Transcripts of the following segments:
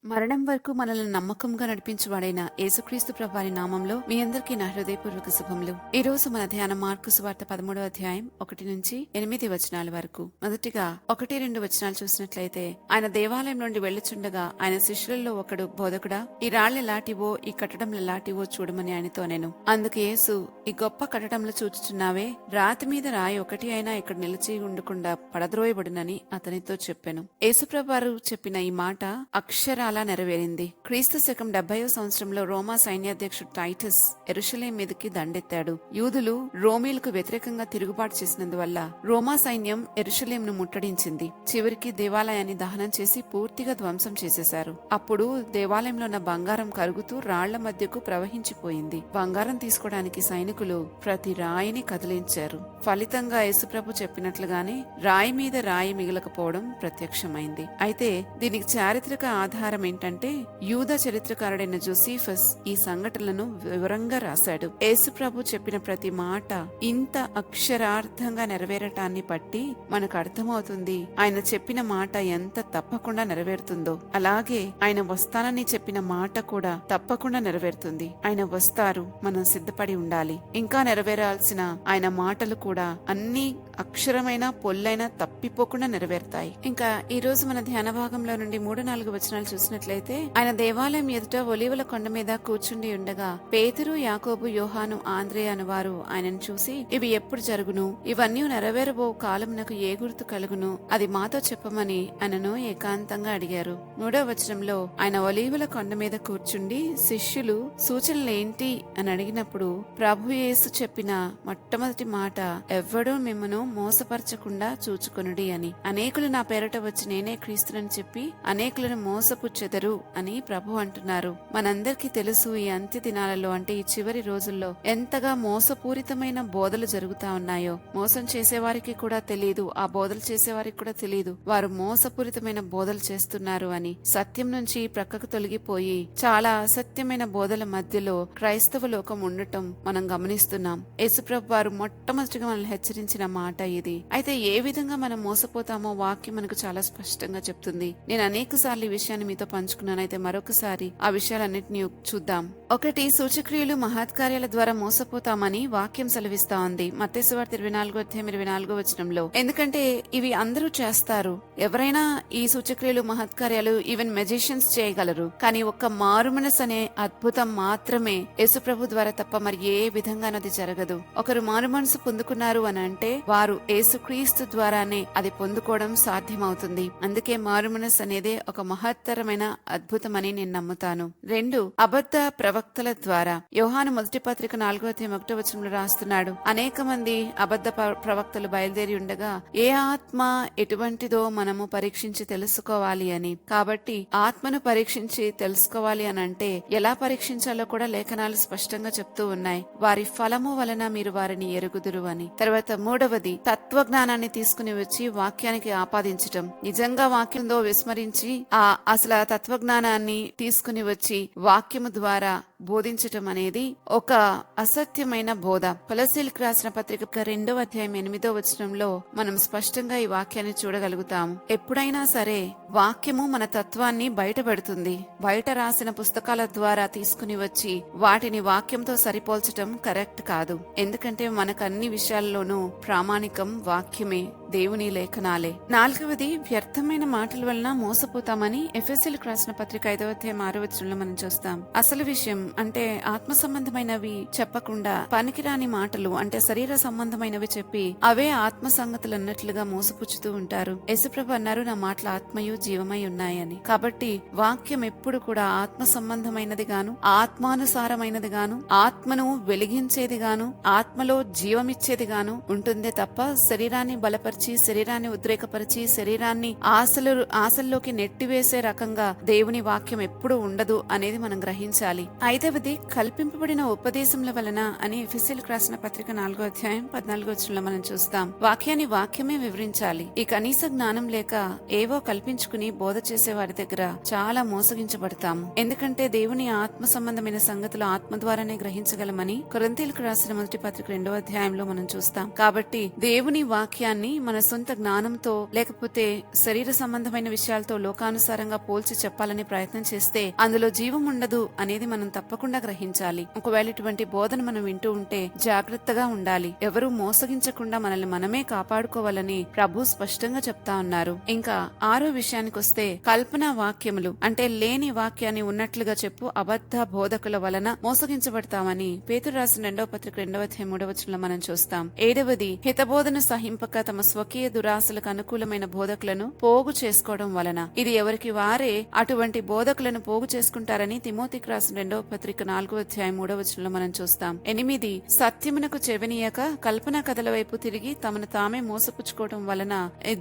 మరణం వరకు మనల్ని నమ్మకంగా నడిపించువాడైన యేసుక్రీస్తు ప్రభువారి నామంలో మీ అందరికీ నా హృదయపూర్వక శుభములు. ఈ రోజు మన ధ్యానం మార్కు సువార్త 13వ అధ్యాయం 1 నుంచి 8 వచనాల వరకు. మొదటిగా 1-2 వచనాలు చూసినట్లయితే, ఆయన దేవాలయం నుండి వెళ్లుచుండగా ఆయన శిష్యులలో ఒకడు, బోధకుడా, ఈ రాళ్లెలాంటివో ఈ కట్టడంలెలాంటివో చూడమని ఆయనతో నేను. అందుకు యేసు, ఈ గొప్ప కట్టడంలో చూచుచున్నావే, రాతి మీద రాయి ఒకటి అయినా ఇక్కడ నిలిచి ఉండకుండా పడద్రోయబడునని అతనితో చెప్పాను. యేసుప్రభువారు చెప్పిన ఈ మాట అక్షరాల నెరవేరింది. క్రీస్తు శకం 70వ సంవత్సరంలో రోమా సైన్యాధ్యక్షుడు టైటస్ యెరూషలేం మీదకి దండెత్తాడు. యూదులు రోమీలకు వ్యతిరేకంగా తిరుగుబాటు చేసినందువల్ల రోమా సైన్యం యెరూషలేంను ముట్టడించింది. చివరికి దేవాలయాన్ని దహనం చేసి పూర్తిగా ధ్వంసం చేసేశారు. అప్పుడు దేవాలయంలో ఉన్న బంగారం కరుగుతూ రాళ్ల మధ్యకు ప్రవహించిపోయింది. బంగారం తీసుకోవడానికి సైనికులు ప్రతి రాయిని కదిలించారు. ఫలితంగా యేసుప్రభు చెప్పినట్లుగానే రాయి మీద రాయి మిగలకపోవడం ప్రత్యక్షమైంది. అయితే దీనికి చారిత్రక ఆధారం ఏంటంటే, యూదా చరిత్రకారుడైన జోసిఫస్ ఈ సంఘటనలను వివరంగా రాశాడు. యేసుప్రభు చెప్పిన ప్రతి మాట ఇంత అక్షరార్థంగా నెరవేరటాన్ని బట్టి మనకు అర్థమవుతుంది ఆయన చెప్పిన మాట ఎంత తప్పకుండా నెరవేరుతుందో. అలాగే ఆయన వస్తానని చెప్పిన మాట కూడా తప్పకుండా నెరవేరుతుంది. ఆయన వస్తారు, మనం సిద్ధపడి ఉండాలి. ఇంకా నెరవేరాల్సిన ఆయన మాటలు కూడా అన్ని అక్షరమైన పొల్లైనా తప్పిపోకుండా నెరవేరుతాయి. ఇంకా ఈ రోజు మన ధ్యాన భాగంలో నుండి 3-4 వచనాలు చూసినట్లయితే, ఆయన దేవాలయం ఎదుట ఒలీవల కొండ మీద కూర్చుండి ఉండగా పేతురు, యాకోబు, యోహాను, ఆంద్రే అను వారు ఆయనను చూసి, ఇవి ఎప్పుడు జరుగును? ఇవన్నీ నెరవేరబో కాలమునకు ఏ గుర్తు కలుగును? అది మాతో చెప్పమని ఆయనను ఏకాంతంగా అడిగారు. 3వ వచనంలో, ఆయన ఒలీవల కొండ మీద కూర్చుండి శిష్యులు సూచనలేంటి అని అడిగినప్పుడు ప్రభు యేసు చెప్పిన మొట్టమొదటి మాట, ఎవ్వడూ మిమ్మను మోసపరచకుండా చూచుకొనుడి అని. అనేకులు నా పేరట వచ్చి నేనే క్రీస్తునని చెప్పి అనేకులను మోసపుచ్చెదరు అని ప్రభు అంటున్నారు. మనందరికీ తెలుసు, ఈ అంత్య దినాలలో అంటే ఈ చివరి రోజుల్లో ఎంతగా మోసపూరితమైన బోధలు జరుగుతా ఉన్నాయో. మోసం చేసేవారికి కూడా తెలియదు, ఆ బోధలు చేసేవారికి కూడా తెలియదు వారు మోసపూరితమైన బోధలు చేస్తున్నారు అని. సత్యం నుంచి ప్రక్కకు తొలగిపోయి చాలా అసత్యమైన బోధల మధ్యలో క్రైస్తవ లోకం ఉండటం మనం గమనిస్తున్నాం. యేసుప్రభు వారు మొట్టమొదటిగా మనల్ని హెచ్చరించిన మాట ఇది. అయితే ఏ విధంగా మనం మోసపోతామో వాక్యం మనకు చాలా స్పష్టంగా చెప్తుంది. నేను అనేక సార్లు ఈ విషయాన్ని మీతో పంచుకున్నాను. అయితే మరొకసారి ఆ విషయాలన్నింటినీ చూద్దాం. 1, సూచక్రియలు మహత్కార్యాల ద్వారా మోసపోతామని వాక్యం సెలవిస్తా ఉంది. మత్తయి సువార్త 24 వచనంలో. ఎందుకంటే ఇవి అందరూ చేస్తారు. ఎవరైనా ఈ సూచక్రియలు మహత్కార్యాలు ఈవెన్ మెజిషియన్స్ చేయగలరు. కానీ ఒక్క మారుమనసు అనే అద్భుతం మాత్రమే యేసుప్రభు ద్వారా తప్ప మరి ఏ విధంగానది జరగదు. ఒకరు మారుమనసు పొందుకున్నారు అని అంటే వారు యేసుక్రీస్తు ద్వారానే అది పొందుకోవడం సాధ్యమవుతుంది. అందుకే మారుమనసు అనేది ఒక మహత్తరమైన అద్భుతమని నేను నమ్ముతాను. 2, అబద్ధ ప్రవక్తల ద్వారా. యోహాను మొదటి పత్రిక 4వ వచనంలో రాస్తున్నాడు, అనేక మంది అబద్ధ ప్రవక్తలు బయలుదేరి ఉండగా ఏ ఆత్మ ఎటువంటిదో మనము పరీక్షించి తెలుసుకోవాలి అని. కాబట్టి ఆత్మను పరీక్షించి తెలుసుకోవాలి అని అంటే ఎలా పరీక్షించాలో కూడా లేఖనాలు స్పష్టంగా చెప్తూ ఉన్నాయి. వారి ఫలము వలన మీరు వారిని ఎరుగుదురు అని. తర్వాత 3వది, తత్వజ్ఞానాన్ని తీసుకుని వచ్చి వాక్యానికి ఆపాదించటం. నిజంగా వాక్యంలో విస్మరించి అసలు ఆ తత్వజ్ఞానాన్ని తీసుకుని వచ్చి వాక్యము ద్వారా బోధించటం అనేది ఒక అసత్యమైన బోధ. కొలస్సీలకు రాసిన పత్రిక 2వ అధ్యాయం 8వ వచనంలో మనం స్పష్టంగా ఈ వాక్యాన్ని చూడగలుగుతాము. ఎప్పుడైనా సరే వాక్యము మన తత్వాన్ని బయటపెడుతుంది. బయట రాసిన పుస్తకాల ద్వారా తీసుకుని వచ్చి వాటిని వాక్యంతో సరిపోల్చటం కరెక్ట్ కాదు. ఎందుకంటే మనకు అన్ని విషయాల్లోనూ ప్రామాణికం వాక్యమే, దేవుని లేఖనాలే. 4వది, వ్యర్థమైన మాటల వలన మోసపోతామని ఎఫెసీయులకు రాసిన పత్రిక 5వ అధ్యాయం 6వ వచనంలో మనం చూస్తాం. అసలు విషయం అంటే ఆత్మ సంబంధమైనవి చెప్పకుండా పనికిరాని మాటలు అంటే శరీర సంబంధమైనవి చెప్పి అవే ఆత్మ సంగతులు అన్నట్లుగా మోసపుచ్చుతూ ఉంటారు. యేసుప్రభు అన్నారు, నా మాటలు ఆత్మయు జీవమై ఉన్నాయని. కాబట్టి వాక్యం ఎప్పుడు కూడా ఆత్మ సంబంధమైనది గాను, ఆత్మానుసారమైనది గాను, ఆత్మను వెలిగించేది గాను, ఆత్మలో జీవమిచ్చేది గాను ఉంటుందే తప్ప శరీరాన్ని బలపరిచి, శరీరాన్ని ఉద్రేకపరిచి, శరీరాన్ని ఆశల్లోకి నెట్టివేసే రకంగా దేవుని వాక్యం ఎప్పుడు ఉండదు అనేది మనం గ్రహించాలి. 5వది, కల్పింపబడిన ఉపదేశముల వలన అని ఎఫెసీయులకు రాసిన పత్రిక 4వ అధ్యాయం 14వ వచనంలో మనం చూస్తాం. వాక్యాన్ని వాక్యమే వివరించాలి. ఈ కనీస జ్ఞానం లేక ఏవో కల్పించుకుని బోధ చేసే వారి దగ్గర చాలా మోసగించబడతాము. ఎందుకంటే దేవుని ఆత్మ సంబంధమైన సంగతులు ఆత్మ ద్వారానే గ్రహించగలమని కొరింథీయులకు రాసిన మొదటి పత్రిక 2వ అధ్యాయంలో మనం చూస్తాం. కాబట్టి దేవుని వాక్యాన్ని మన సొంత జ్ఞానంతో లేకపోతే శరీర సంబంధమైన విషయాలతో లోకానుసారంగా పోల్చి చెప్పాలని ప్రయత్నం చేస్తే అందులో జీవం ఉండదు అనేది మనం తప్పకుండా గ్రహించాలి. ఒకవేళ ఇటువంటి బోధన మనం వింటూ ఉంటే జాగ్రత్తగా ఉండాలి. ఎవరూ మోసగించకుండా మనల్ని మనమే కాపాడుకోవాలని ప్రభు స్పష్టంగా చెప్తా ఉన్నారు. ఇంకా 6వ విషయానికొస్తే కల్పనా వాక్యములు అంటే లేని వాక్యాన్ని ఉన్నట్లుగా చెప్పు అబద్ధ బోధకుల వలన మోసగించబడతామని పేతురు రాసిన 2వ పత్రిక 2వ అధ్యాయం 3వ వచనంలో మనం చూస్తాం. 7వది హితబోధన సహింపక తమ స్వకీయ దురాశలకు అనుకూలమైన బోధకులను పోగు చేసుకోవడం వలన. ఇది ఎవరికి వారే అటువంటి బోధకులను పోగు చేసుకుంటారని తిమోతికి రాసిన 2వ పత్రిక 4వ అధ్యాయం 3వ వచనంలో మనం చూస్తాం. 8 సత్యమునకు చెవినీయక కల్పన కథల వైపు తిరిగి తమను తామే మోసపుచ్చుకోవడం వలన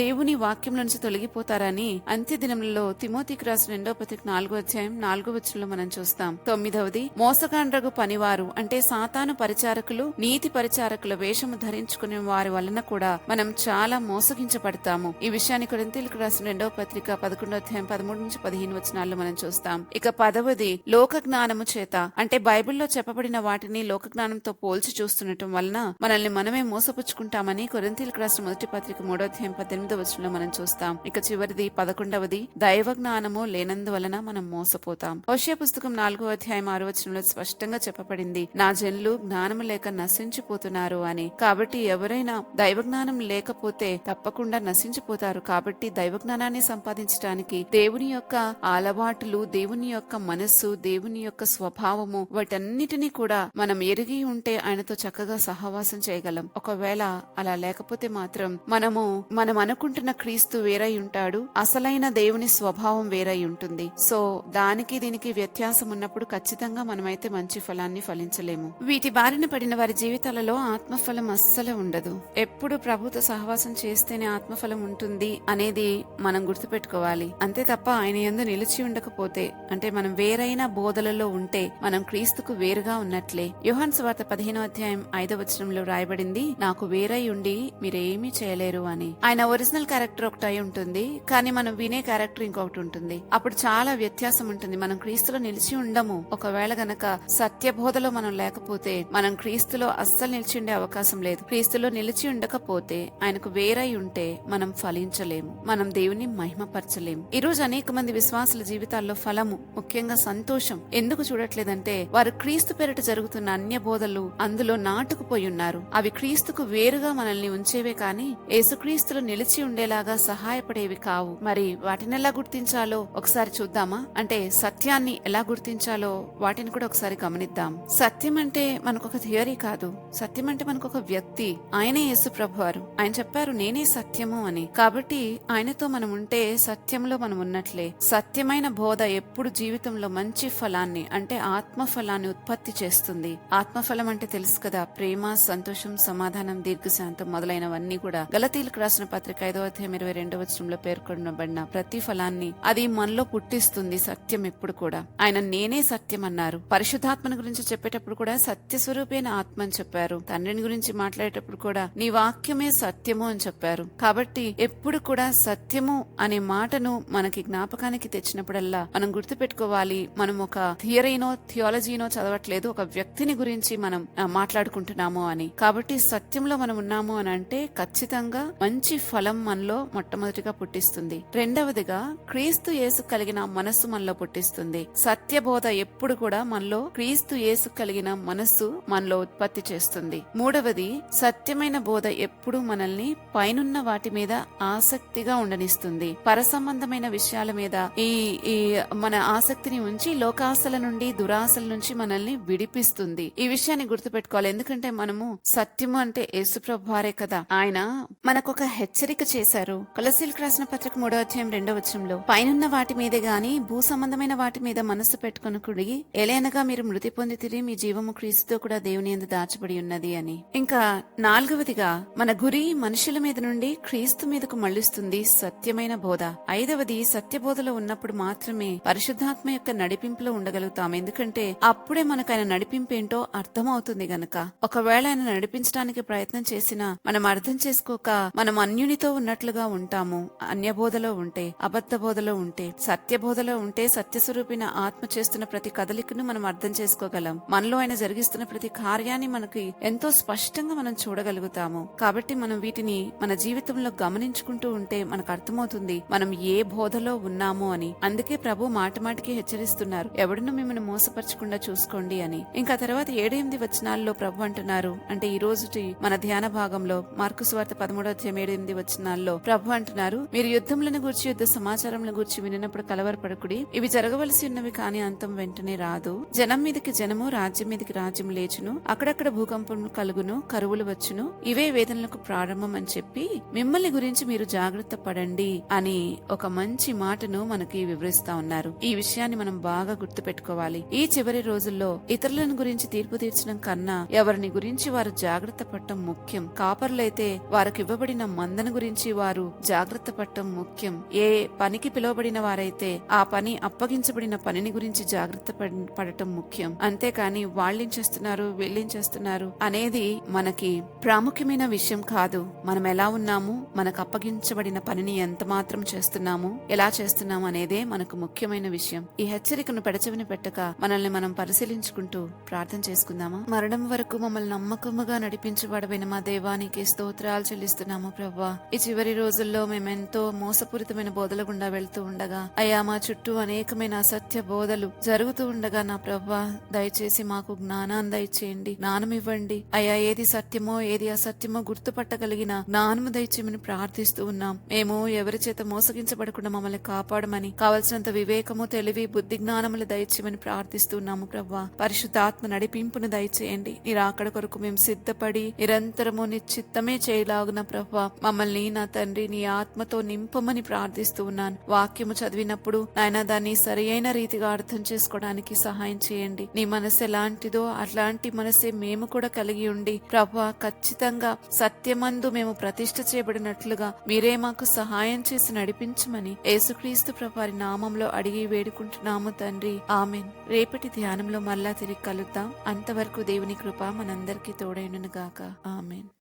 దేవుని వాక్యం నుంచి తొలగిపోతారని అంత్య దినములలో తిమోతికి రాసిన 2వ పత్రిక 4వ అధ్యాయం 4వ వచనంలో మనం చూస్తాం. 9వది మోసగాండ్రగు పనివారు అంటే సాతాను పరిచారకులు నీతి పరిచారకుల వేషము ధరించుకునే వారి వలన కూడా మనం చాలా మోసగించబడతాము. ఈ విషయాన్ని కొరింథీయులకు రాసిన 2వ పత్రిక 11వ అధ్యాయం 13 నుంచి 15 వచనాల్లో మనం చూస్తాం. ఇక 10వది లోక జ్ఞానము చేత అంటే బైబిల్లో చెప్పబడిన వాటిని లోక జ్ఞానంతో పోల్చి చూస్తుండటం వలన మనల్ని మనమే మోసపుచ్చుకుంటామని కొరింథీయులకు రాసిన మొదటి పత్రిక 3వ అధ్యాయం 18వ వచనంలో మనం చూస్తాం. ఇక చివరిది 11వది దైవ జ్ఞానము లేనందువలన మనం మోసపోతాం. హోషేయ పుస్తకం 4వ అధ్యాయం 6వ వచనంలో స్పష్టంగా చెప్పబడింది, నా జనులు జ్ఞానము లేక నశించిపోతున్నారు అని. కాబట్టి ఎవరైనా దైవ జ్ఞానం లేకపోతే తప్పకుండా నశించిపోతారు. కాబట్టి దైవ జ్ఞానాన్ని సంపాదించడానికి దేవుని యొక్క అలవాటులు, దేవుని యొక్క మనస్సు, దేవుని యొక్క స్వభావము వాటన్నిటినీ కూడా మనం ఎరిగి ఉంటే ఆయనతో చక్కగా సహవాసం చేయగలం. ఒకవేళ అలా లేకపోతే మాత్రం మనం అనుకుంటున్న క్రీస్తు వేరై ఉంటాడు, అసలైన దేవుని స్వభావం వేరై ఉంటుంది. సో దానికి దీనికి వ్యత్యాసం ఉన్నప్పుడు ఖచ్చితంగా మనమైతే మంచి ఫలాన్ని ఫలించలేము. వీటి బారిన పడిన వారి జీవితాలలో ఆత్మఫలం అస్సలు ఉండదు. ఎప్పుడు ప్రభుతో సహవాసం చేస్తేనే ఆత్మఫలం ఉంటుంది అనేది మనం గుర్తుపెట్టుకోవాలి. అంతే తప్ప ఆయన యందు నిలిచి ఉండకపోతే అంటే మనం వేరైన బోధలలో ఉంటే మనం క్రీస్తుకు వేరుగా ఉన్నట్లే. యోహాను సువార్త 15వ అధ్యాయం 5వ వచనంలో రాయబడింది, నాకు వేరై ఉండి మీరేమీ చేయలేరు అని. ఆయన ఒరిజినల్ క్యారెక్టర్ ఒకటి ఉంటుంది, కానీ మనం వినే క్యారెక్టర్ ఇంకొకటి ఉంటుంది. అప్పుడు చాలా వ్యత్యాసం ఉంటుంది. మనం క్రీస్తులో నిలిచి ఉండము. ఒకవేళ గనక సత్య బోధలో మనం లేకపోతే మనం క్రీస్తులో అస్సలు నిలిచి ఉండే అవకాశం లేదు. క్రీస్తులో నిలిచి ఉండకపోతే ఆయనకు వేరై ఉంటే మనం ఫలించలేము, మనం దేవుని మహిమపరచలేము. ఈ రోజు అనేక మంది విశ్వాసుల జీవితాల్లో ఫలము, ముఖ్యంగా సంతోషం ఎందుకు చూడట్లేదంటే వారు క్రీస్తు పేరిట జరుగుతున్న అన్య బోధలు అందులో నాటుకుపోయి ఉన్నారు. అవి క్రీస్తుకు వేరుగా మనల్ని ఉంచేవే కాని యేసుక్రీస్తులో నిలిచి ఉండేలాగా సహాయపడేవి కావు. మరి వాటిని ఎలా గుర్తించాలో ఒకసారి చూద్దామా? అంటే సత్యాన్ని ఎలా గుర్తించాలో వాటిని కూడా ఒకసారి గమనిద్దాం. సత్యం అంటే మనకొక థియరీ కాదు. సత్యం అంటే మనకొక వ్యక్తి. ఆయనే యేసు ప్రభువారు. ఆయన చెప్పారు, నేనే సత్యము అని. కాబట్టి ఆయనతో మనం ఉంటే సత్యంలో మనం ఉన్నట్లే. సత్యమైన బోధ ఎప్పుడు జీవితంలో మంచి ఫలాన్ని అంటే ఆత్మ ఫలాన్ని ఉత్పత్తి చేస్తుంది. ఆత్మఫలం అంటే తెలుసు కదా, ప్రేమ, సంతోషం, సమాధానం, దీర్ఘశాంతం మొదలైనవన్నీ కూడా గలతీయులకు రాసిన పత్రిక 5వ అధ్యాయం 22వ వచనంలో పేర్కొనబడిన ప్రతి ఫలాన్ని అది మనలో పుట్టిస్తుంది. సత్యం ఎప్పుడు కూడా ఆయన నేనే సత్యం అన్నారు. పరిశుద్ధాత్మను గురించి చెప్పేటప్పుడు కూడా సత్య స్వరూపైన ఆత్మ అని చెప్పారు. తండ్రిని గురించి మాట్లాడేటప్పుడు కూడా నీ వాక్యమే సత్యము అని చెప్పారు. కాబట్టి ఎప్పుడు కూడా సత్యము అనే మాటను మనకి జ్ఞాపకానికి తెచ్చినప్పుడల్లా మనం గుర్తుపెట్టుకోవాలి, మనం ఒక థియరీనో థియాలజీనో చదవట్లేదు, ఒక వ్యక్తిని గురించి మనం మాట్లాడుకుంటున్నాము అని. కాబట్టి సత్యంలో మనం ఉన్నాము అని అంటే ఖచ్చితంగా మంచి ఫలం మనలో మొట్టమొదటిగా పుట్టిస్తుంది. రెండవదిగా క్రీస్తు యేసు కలిగిన మనస్సు మనలో పుట్టిస్తుంది. సత్యబోధ ఎప్పుడు కూడా మనలో క్రీస్తు యేసు కలిగిన మనస్సు మనలో ఉత్పత్తి చేస్తుంది. మూడవది సత్యమైన బోధ ఎప్పుడు మనల్ని పైనున్న వాటి మీద ఆసక్తిగా ఉండనిస్తుంది. పరసంబంధమైన విషయాల మీద ఈ మన ఆసక్తిని ఉంచి లోకాశల నుండి దురాశల నుంచి మనల్ని విడిపిస్తుంది. ఈ విషయాన్ని గుర్తుపెట్టుకోవాలి. ఎందుకంటే మనము సత్యము అంటే యేసుప్రభు వారే కదా. ఆయన మనకొక హెచ్చరిక చేశారు. కొలస్సీయులకు రాసిన పత్రిక 3వ అధ్యాయం 2వ వచనంలో, పైనున్న వాటి మీదే గాని భూ సంబంధమైన వాటి మీద మనస్సు పెట్టుకొనుకుడి, ఎలైనగా మీరు మృతి పొందితిరి, మీ జీవము క్రీస్తుతో కూడా దేవుని యందు దాచబడి ఉన్నది అని. ఇంకా 4వదిగా మన గురి మనుషుల మీద నుండి క్రీస్తు మీదకు మళ్లిస్తుంది సత్యమైన బోధ. 5వది సత్యబోధలో ఉన్నప్పుడు మాత్రమే పరిశుద్ధాత్మ యొక్క నడిపింపులో ఉండగలుగుతాం. ఎందుకంటే అప్పుడే మనకు ఆయన నడిపింపు ఏంటో అర్థమవుతుంది గనక. ఒకవేళ ఆయన నడిపించడానికి ప్రయత్నం చేసినా మనం అర్థం చేసుకోక మనం అన్యునితో ఉన్నట్లుగా ఉంటాము. అన్యబోధలో ఉంటే, అబద్ధ బోధలో ఉంటే, సత్యబోధలో ఉంటే సత్యస్వరూపిన ఆత్మ చేస్తున్న ప్రతి కదలికను మనం అర్థం చేసుకోగలం. మనలో ఆయన జరిగిస్తున్న ప్రతి కార్యాన్ని మనకి ఎంతో స్పష్టంగా మనం చూడగలుగుతాము. కాబట్టి మనం వీటిని వాటిని మన జీవితంలో గమనించుకుంటూ ఉంటే మనకు అర్థమవుతుంది మనం ఏ బోధలో ఉన్నామో అని. అందుకే ప్రభు మాటిమాటికి హెచ్చరిస్తున్నారు, ఎవడును మిమ్మల్ని మోసపరచకుండా చూసుకోండి అని. ఇంకా తర్వాత 7-8 వచనాల్లో ప్రభు అంటున్నారు, అంటే ఈ రోజుటి మన ధ్యాన భాగంలో మార్కు సువార్త 13-7-8 వచనాల్లో ప్రభు అంటున్నారు, మీరు యుద్ధములను గూర్చి యుద్ధ సమాచారములను గూర్చి వినినప్పుడు కలవరపడకుడి, ఇవి జరగవలసి ఉన్నవి కానీ అంతం వెంటనే రాదు. జనం మీదకి జనము, రాజ్యం మీదకి రాజ్యం లేచును, అక్కడక్కడ భూకంపం కలుగును, కరువులు వచ్చును, ఇవే వేదనలకు ప్రారంభం అని చెప్పి మిమ్మల్ని గురించి మీరు జాగ్రత్త పడండి అని ఒక మంచి మాటను మనకి వివరిస్తా ఉన్నారు. ఈ విషయాన్ని మనం బాగా గుర్తు పెట్టుకోవాలి. ఈ చివరి రోజుల్లో ఇతరులను గురించి తీర్పు తీర్చడం కన్నా ఎవరిని గురించి వారు జాగ్రత్త పడటం ముఖ్యం. కాపర్లైతే వారికి ఇవ్వబడిన మందను గురించి వారు జాగ్రత్త పడటం ముఖ్యం. ఏ పనికి పిలువబడిన వారైతే ఆ పని అప్పగించబడిన పనిని గురించి జాగ్రత్త పడటం ముఖ్యం. అంతేకాని వాళ్ళేం చేస్తున్నారు వీళ్ళేం చేస్తున్నారు అనేది మనకి ప్రాముఖ్యమైన విషయం కాదు. మనం ఎలా ఉన్నాము, మనకు అప్పగించబడిన పనిని ఎంత మాత్రం చేస్తున్నాము, ఎలా చేస్తున్నాము అనేదే మనకు ముఖ్యమైన విషయం. ఈ హెచ్చరికను పెడచెవిన పెట్టక మనల్ని మనం పరిశీలించుకుంటూ ప్రార్థన చేసుకుందామా. మరణం వరకు మమ్మల్ని నమ్మకముగా నడిపించబడబడిన మా దేవానికి స్తోత్రాలు చెల్లిస్తున్నాము ప్రభా. ఈ చివరి రోజుల్లో మేమెంతో మోసపూరితమైన బోధల గుండా వెళ్తూ ఉండగా అయ్యా మా చుట్టూ అనేకమైన అసత్య బోధలు జరుగుతూ ఉండగా నా ప్రభా దయచేసి మాకు జ్ఞానాన్ని దయచేయండి, జ్ఞానం ఇవ్వండి అయ్యా. ఏది సత్యమో ఏది అసత్యమో గుర్తుపట్టగలిగిన జ్ఞానము దయచేయమని ప్రార్థిస్తూ ఉన్నాం. మేము ఎవరి చేత మోసగించబడకుండా మమ్మల్ని కాపాడమని, కావలసినంత వివేకము, తెలివి, బుద్ధి జ్ఞానములు దయచేయమని ప్రార్థిస్తున్నాము ప్రభా. పరిశుద్ధాత్మ నడిపింపును దయచేయండి. నీ రాకడ కొరకు మేము సిద్ధపడి నిరంతరము నీ చిత్తమే చేయలాగున ప్రభా మమ్మల్ని నా తండ్రి నీ ఆత్మతో నింపమని ప్రార్థిస్తూ ఉన్నాను. వాక్యము చదివినప్పుడు నాయన దాన్ని సరియైన రీతిగా అర్థం చేసుకోవడానికి సహాయం చేయండి. నీ మనసు ఎలాంటిదో అట్లాంటి మనసే మేము కూడా కలిగి ఉండి ప్రభా ఖచ్చితంగా సత్యమందు మేము ప్రతిష్ఠ చేయబడినట్లుగా మీరే మాకు సహాయం చేసి నడిపించమని యేసుక్రీస్తు ప్రభువారి నామంలో అడిగి వేడుకుంటున్నాము తండ్రి, ఆమెన్. రేపటి ధ్యానంలో మళ్ళా తిరిగి కలుద్దాం. అంతవరకు దేవుని కృప మనందరికీ తోడైనను గాక. ఆమెన్.